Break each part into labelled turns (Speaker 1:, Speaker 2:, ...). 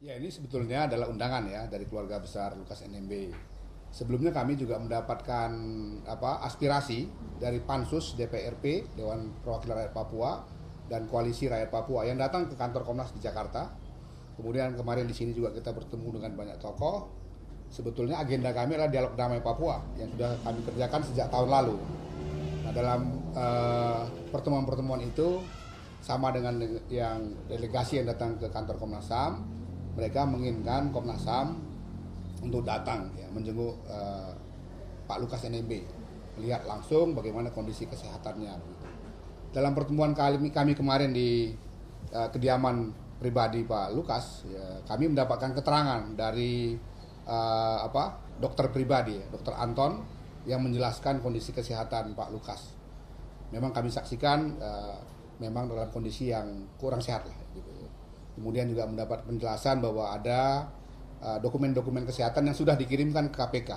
Speaker 1: Ya, ini sebetulnya adalah undangan ya dari keluarga besar Lukas NMB. Sebelumnya kami juga mendapatkan aspirasi dari Pansus DPRP Dewan Perwakilan Rakyat Papua dan Koalisi Rakyat Papua yang datang ke kantor Komnas di Jakarta. Kemudian kemarin di sini juga kita bertemu dengan banyak tokoh. Sebetulnya agenda kami adalah dialog damai Papua yang sudah kami kerjakan sejak tahun lalu. Nah, dalam pertemuan-pertemuan itu sama dengan yang delegasi yang datang ke kantor Komnas HAM, mereka menginginkan Komnas HAM untuk datang ya, menjenguk Pak Lukas NMB, melihat langsung bagaimana kondisi kesehatannya. Dalam pertemuan kami kemarin di kediaman pribadi Pak Lukas, ya, kami mendapatkan keterangan dari dokter pribadi, dokter Anton, yang menjelaskan kondisi kesehatan Pak Lukas. Memang kami saksikan memang dalam kondisi yang kurang sehat lah, gitu. Kemudian juga mendapat penjelasan bahwa ada dokumen-dokumen kesehatan yang sudah dikirimkan ke KPK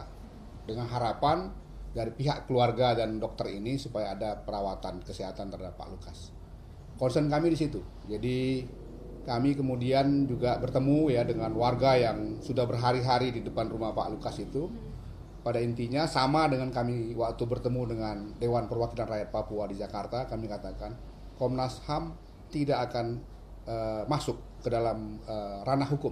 Speaker 1: dengan harapan dari pihak keluarga dan dokter ini supaya ada perawatan kesehatan terhadap Pak Lukas. Concern kami di situ. Jadi kami kemudian juga bertemu ya dengan warga yang sudah berhari-hari di depan rumah Pak Lukas itu. Pada intinya sama dengan kami waktu bertemu dengan Dewan Perwakilan Rakyat Papua di Jakarta, kami katakan Komnas HAM tidak akan masuk ke dalam ranah hukum.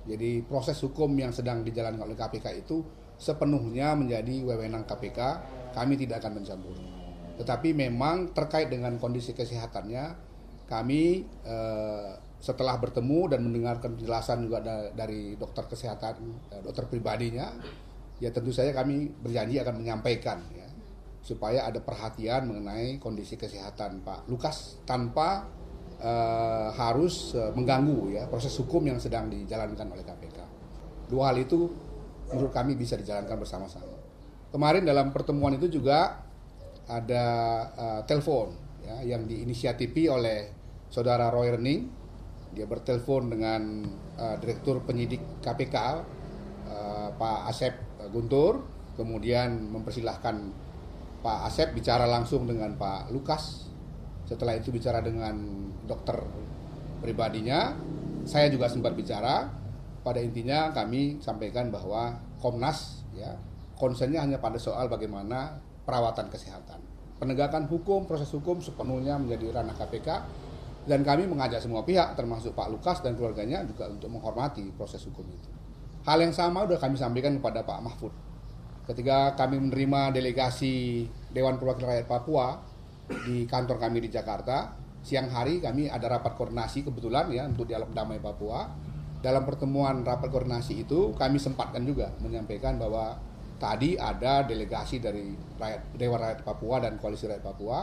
Speaker 1: Jadi proses hukum yang sedang dijalankan oleh KPK itu sepenuhnya menjadi wewenang KPK, kami tidak akan mencampuri. Tetapi memang terkait dengan kondisi kesehatannya, kami setelah bertemu dan mendengarkan penjelasan juga dari dokter kesehatan, dokter pribadinya, ya tentu saja kami berjanji akan menyampaikan ya, supaya ada perhatian mengenai kondisi kesehatan Pak Lukas tanpa harus mengganggu ya proses hukum yang sedang dijalankan oleh KPK. Dua hal itu menurut kami bisa dijalankan bersama-sama. Kemarin dalam pertemuan itu juga ada telepon ya, yang diinisiatifi oleh saudara Roy Rening. Dia bertelepon dengan Direktur Penyidik KPK Pak Asep Guntur, kemudian mempersilahkan Pak Asep bicara langsung dengan Pak Lukas. Setelah itu bicara dengan dokter pribadinya, saya juga sempat bicara. Pada intinya kami sampaikan bahwa Komnas ya concernnya hanya pada soal bagaimana perawatan kesehatan. Penegakan hukum, proses hukum sepenuhnya menjadi ranah KPK, dan kami mengajak semua pihak termasuk Pak Lukas dan keluarganya juga untuk menghormati proses hukum itu. Hal yang sama sudah kami sampaikan kepada Pak Mahfud. Ketika kami menerima delegasi Dewan Perwakilan Rakyat Papua di kantor kami di Jakarta, siang hari kami ada rapat koordinasi kebetulan ya untuk dialog damai Papua. Dalam pertemuan rapat koordinasi itu kami sempatkan juga menyampaikan bahwa tadi ada delegasi dari Dewan Rakyat Papua dan Koalisi Rakyat Papua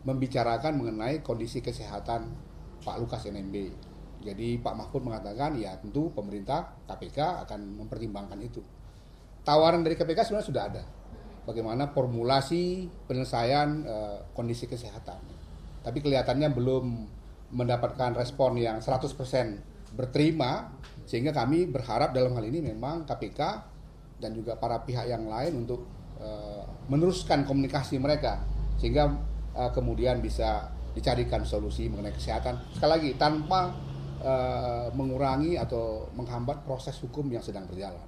Speaker 1: membicarakan mengenai kondisi kesehatan Pak Lukas NMB. Jadi Pak Mahfud mengatakan ya tentu pemerintah KPK akan mempertimbangkan itu. Tawaran dari KPK sebenarnya sudah ada. Bagaimana formulasi penyelesaian kondisi kesehatan. Tapi kelihatannya belum mendapatkan respon yang 100% berterima, sehingga kami berharap dalam hal ini memang KPK dan juga para pihak yang lain untuk meneruskan komunikasi mereka, sehingga kemudian bisa dicarikan solusi mengenai kesehatan. Sekali lagi, tanpa mengurangi atau menghambat proses hukum yang sedang berjalan.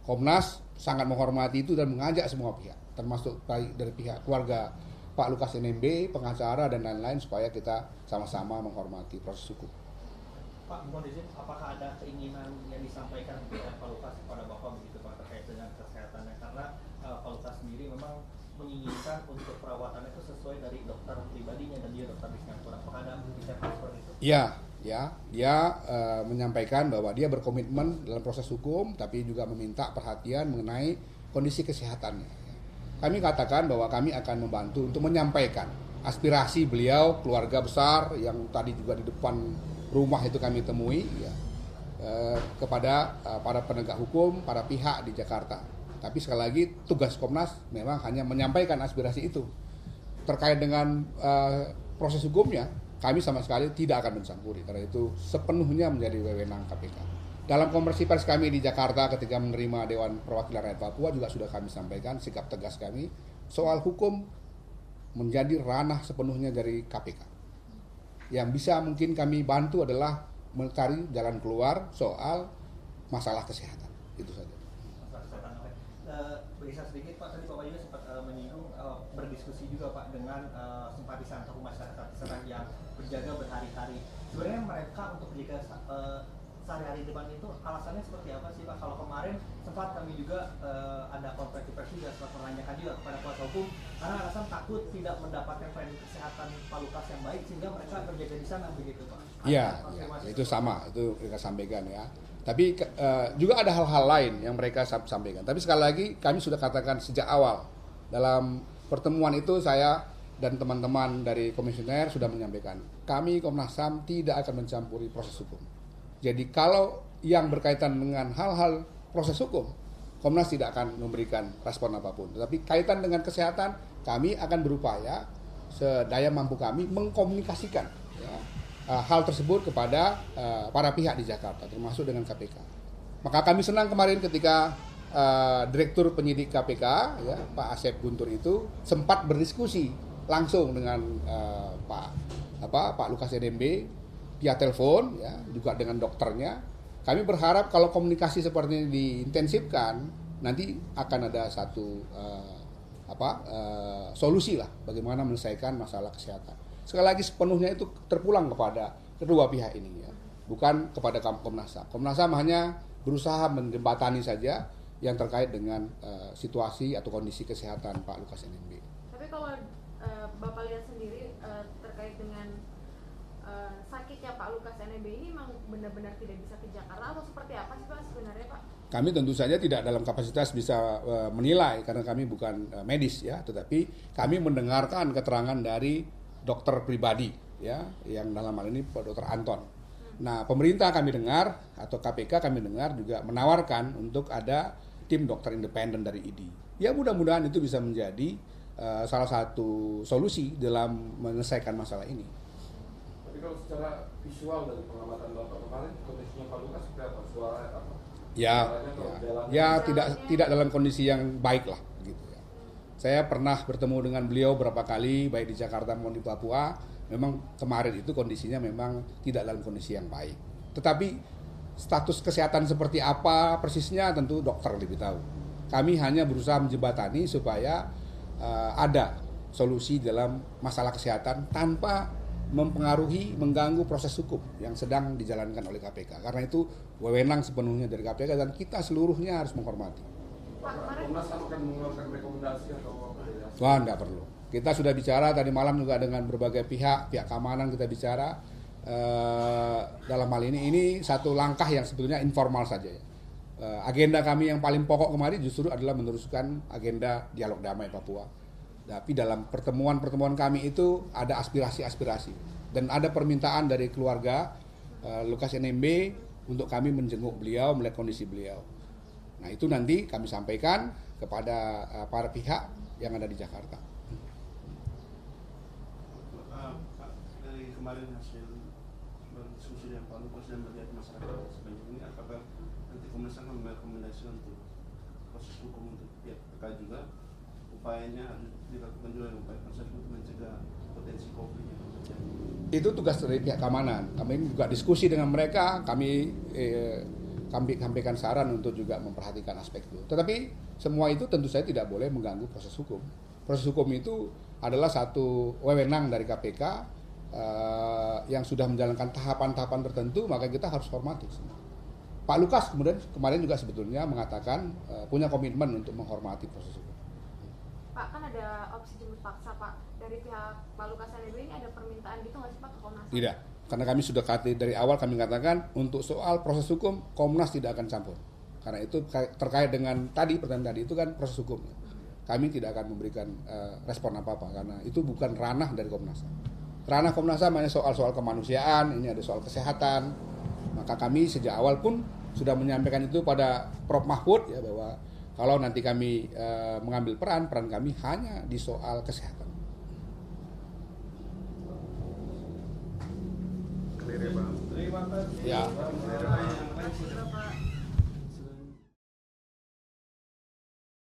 Speaker 1: Komnas sangat menghormati itu dan mengajak semua pihak, termasuk baik dari pihak keluarga Pak Lukas NMB, pengacara dan lain-lain, supaya kita sama-sama menghormati proses hukum.
Speaker 2: Pak, mohon izin, apakah ada keinginan yang disampaikan oleh Pak Lukas kepada Bapak begitu Pak terkait dengan kesehatannya? Karena Pak Lukas sendiri memang menginginkan untuk perawatannya itu sesuai dari dokter pribadinya dan dia dokter di Singapura. Apakah ada bicara seperti itu?
Speaker 1: Iya, ya, dia menyampaikan bahwa dia berkomitmen dalam proses hukum, tapi juga meminta perhatian mengenai kondisi kesehatannya. Kami katakan bahwa kami akan membantu untuk menyampaikan aspirasi beliau, keluarga besar yang tadi juga di depan rumah itu kami temui, ya, kepada para penegak hukum, para pihak di Jakarta. Tapi sekali lagi tugas Komnas memang hanya menyampaikan aspirasi itu. Terkait dengan proses hukumnya, kami sama sekali tidak akan mencampuri, karena itu sepenuhnya menjadi wewenang KPK. Dalam konversi pers kami di Jakarta ketika menerima Dewan Perwakilan Rakyat Papua juga sudah kami sampaikan sikap tegas kami soal hukum menjadi ranah sepenuhnya dari KPK. Yang bisa mungkin kami bantu adalah mencari jalan keluar soal masalah kesehatan. Itu saja.
Speaker 2: Masalah kesehatan. Oke. Bergeser sedikit Pak, tadi Bapak juga sempat menyinggung berdiskusi juga Pak dengan simpatisan atau masyarakat yang berjaga berhari-hari. Sebenarnya mereka untuk menjaga sehari-hari depan itu alasannya seperti apa sih Pak? Kalau kemarin sempat kami juga ada konferensi pers juga sempat menanyakan juga kepada kuasa hukum karena alasan takut tidak mendapatkan pelayanan kesehatan Pak Lukas yang baik sehingga mereka berjaga di sana begitu Pak.
Speaker 1: Iya, itu sama, itu mereka sampaikan ya. Tapi juga ada hal-hal lain yang mereka sampaikan. Tapi sekali lagi kami sudah katakan sejak awal dalam pertemuan itu saya dan teman-teman dari komisioner sudah menyampaikan kami Komnas HAM tidak akan mencampuri proses hukum. Jadi kalau yang berkaitan dengan hal-hal proses hukum, Komnas tidak akan memberikan respon apapun. Tetapi kaitan dengan kesehatan, kami akan berupaya sedaya mampu kami mengkomunikasikan ya, hal tersebut kepada para pihak di Jakarta, termasuk dengan KPK. Maka kami senang kemarin ketika Direktur Penyidik KPK, ya, Pak Asep Guntur itu sempat berdiskusi langsung dengan Pak Lukas NMB via telepon, ya, juga dengan dokternya. Kami berharap kalau komunikasi seperti ini diintensifkan, nanti akan ada satu solusi lah bagaimana menyelesaikan masalah kesehatan. Sekali lagi sepenuhnya itu terpulang kepada kedua pihak ini, ya, bukan kepada Komnas HAM. Komnas HAM hanya berusaha menjembatani saja yang terkait dengan situasi atau kondisi kesehatan Pak Lukas NMB.
Speaker 3: Tapi kalau Bapak lihat sendiri terkait dengan sakitnya Pak Lukas NMB ini memang benar-benar tidak bisa ke Jakarta atau seperti apa sih Pak sebenarnya Pak?
Speaker 1: Kami tentu saja tidak dalam kapasitas bisa menilai karena kami bukan medis ya, tetapi kami mendengarkan keterangan dari dokter pribadi ya, yang dalam hal ini Pak Dr. Anton. Nah, pemerintah kami dengar atau KPK kami dengar juga menawarkan untuk ada tim dokter independen dari ID. Ya mudah-mudahan itu bisa menjadi salah satu solusi dalam menyelesaikan masalah ini.
Speaker 4: Tapi kalau secara visual dari pengamatan Bapak kemarin, kondisinya Pak Lukas seperti apa? Suaranya apa?
Speaker 1: Ya tidak dalam kondisi yang baik lah gitu ya. Saya pernah bertemu dengan beliau berapa kali baik di Jakarta maupun di Papua. Memang kemarin itu kondisinya memang tidak dalam kondisi yang baik. Tetapi status kesehatan seperti apa persisnya tentu dokter lebih tahu. Kami hanya berusaha menjembatani supaya ada solusi dalam masalah kesehatan tanpa mempengaruhi, mengganggu proses hukum yang sedang dijalankan oleh KPK. Karena itu wewenang sepenuhnya dari KPK dan kita seluruhnya harus menghormati.
Speaker 4: Komnas akan mengeluarkan rekomendasi atau apa ya?
Speaker 1: Wah, enggak perlu. Kita sudah bicara tadi malam juga dengan berbagai pihak keamanan kita bicara dalam hal ini satu langkah yang sebetulnya informal saja ya. Agenda kami yang paling pokok kemarin justru adalah meneruskan agenda dialog damai Papua. Tapi dalam pertemuan kami itu ada aspirasi-aspirasi dan ada permintaan dari keluarga Lukas NMB untuk kami menjenguk beliau, melihat kondisi beliau. Nah itu nanti kami sampaikan kepada para pihak yang ada di Jakarta.
Speaker 5: Dari kemarin hasil berdiskusi dengan Pak Lukas dan melihat masyarakat sebanyak ini, apakah nanti Komnas akan merekomendasi untuk proses hukum untuk pihak terkait juga upayanya harus dilakukan juga upaya proses untuk mencegah potensi konflik yang terjadi?
Speaker 1: Itu tugas dari pihak keamanan. Kami juga diskusi dengan mereka, kami sampaikan saran untuk juga memperhatikan aspek itu. Tetapi semua itu tentu saja tidak boleh mengganggu proses hukum. Proses hukum itu adalah satu wewenang dari KPK yang sudah menjalankan tahapan-tahapan tertentu, maka kita harus hormati. Pak Lukas kemudian kemarin juga sebetulnya mengatakan punya komitmen untuk menghormati proses hukum.
Speaker 3: Pak, kan ada opsi jemput paksa Pak dari pihak Pak Lukas NMB ini, ada permintaan gitu nggak sih Pak ke Komnas?
Speaker 1: Tidak, karena kami sudah dari awal kami katakan untuk soal proses hukum Komnas tidak akan campur. Karena itu terkait dengan pertanyaan tadi itu kan proses hukum. Kami tidak akan memberikan respon apa-apa karena itu bukan ranah dari Komnas HAM. Ranah Komnas HAM hanya soal-soal kemanusiaan, ini ada soal kesehatan. Maka kami sejak awal pun sudah menyampaikan itu pada Prof. Mahfud ya, bahwa kalau nanti kami mengambil peran kami hanya di soal kesehatan.
Speaker 4: Terima kasih.
Speaker 1: Ya.
Speaker 3: Berapa